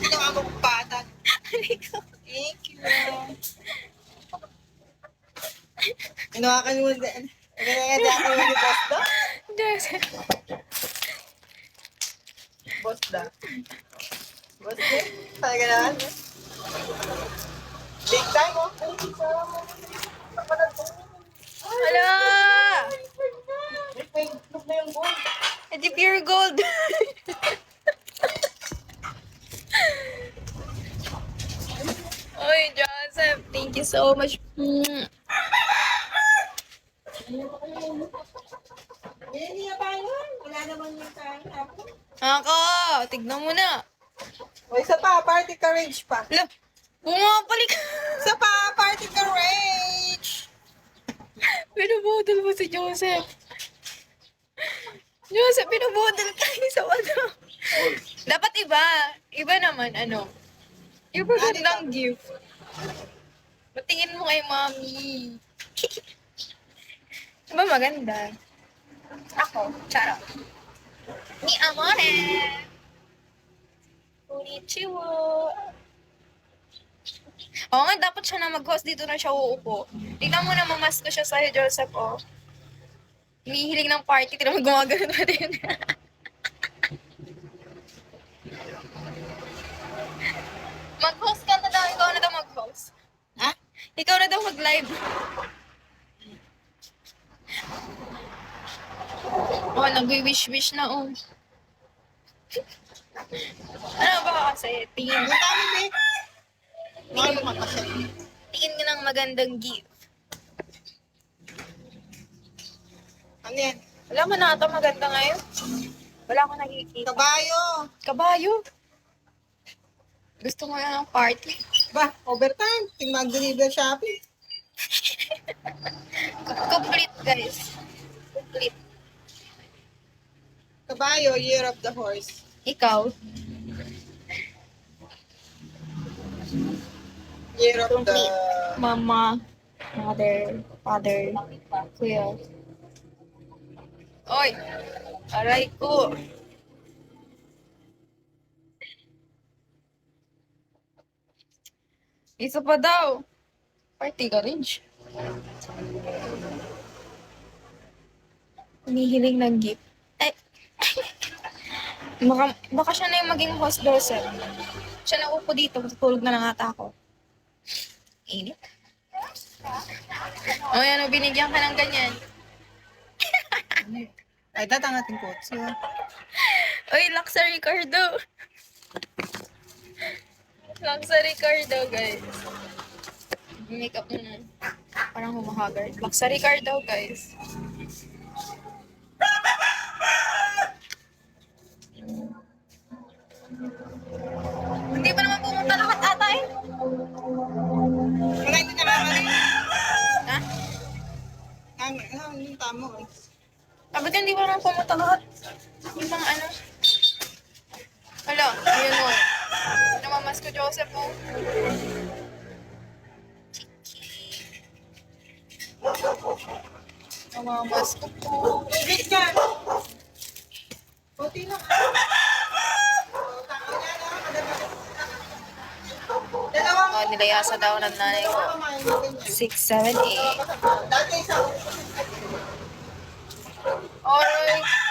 Sino ang magpatan? Halika. Thank you. Inuwakan mo din. Nagaganda ako ni Boss Da. Joseph. Boss Da. Boss Da? Talaga naman? Big time, oh. Hala! Look na yung gold. Edi pure gold. Oy, Joseph, thank you so much. Hindi na tayo. Wala naman yung tayo. Ako, tignan mo na. O, isa pa. Party courage pa. Hala, bumabalik. Isa pa. Party courage. Binubudol mo si Joseph. Joseph, binubudol tayo sa ano. Dapat iba. Iba naman, ano. Yung magandang gift. Patingin mo kay mami. Diba maganda? Ako, charot. Ni Amore. Konnichiwa. Oo nga, dapat siya na mag-host. Dito na siya uupo. Tingnan mo na mamasko siya sa'yo, Joseph, oh. Hinihiling ng party. Tingnan mo gumagano pa din. Mag-host ka na daw. Ikaw na daw mag-host. Ha? Ikaw na daw mag-live. Oh, nag-wish-wish na, oh. Ano ba kasi? Tingin. Ang dami, Vic. Ano ka kasi? Tingin ka ng magandang gift. Ano yan? Wala mo na ata maganda ngayon. Wala akong nakikita. Kabayo. Kabayo. Gusto mo yan ng party. Ba, overtime. Ting mag-deliver shopping. Complete, guys. Complete. Kabayo, year of the horse. Ikaw. Year of the... Complete. Mama, mother, father, kuya. Oy! Aray ko! Isa pa daw. Party ka rin siya. Humihiling ng gift. Ay! baka siya na yung maging host person. Siya na upo dito. Matutulog na lang ata ako. Init. O yan, binigyan ka ng ganyan. Ay, tatangating kotse. Uy, Laksa Ricardo. Laksa Ricardo, guys. Makeup mo na. Parang humahagard. Laksa Ricardo, guys. Hindi pa naman pumunta lahat ata eh. Wala, hindi naman. Ha? Ang tamo eh. Sabi ka, hindi pa naman pumunta lahat. Yung mga ano. Hala, ayun o. Namamas ko, Joseph o. Namamas ko po. Big ka! Puti lang. Dalawang... Oh, nilayasa daw ng nanay ko. 6, 7, 8. Dati isang... Alright.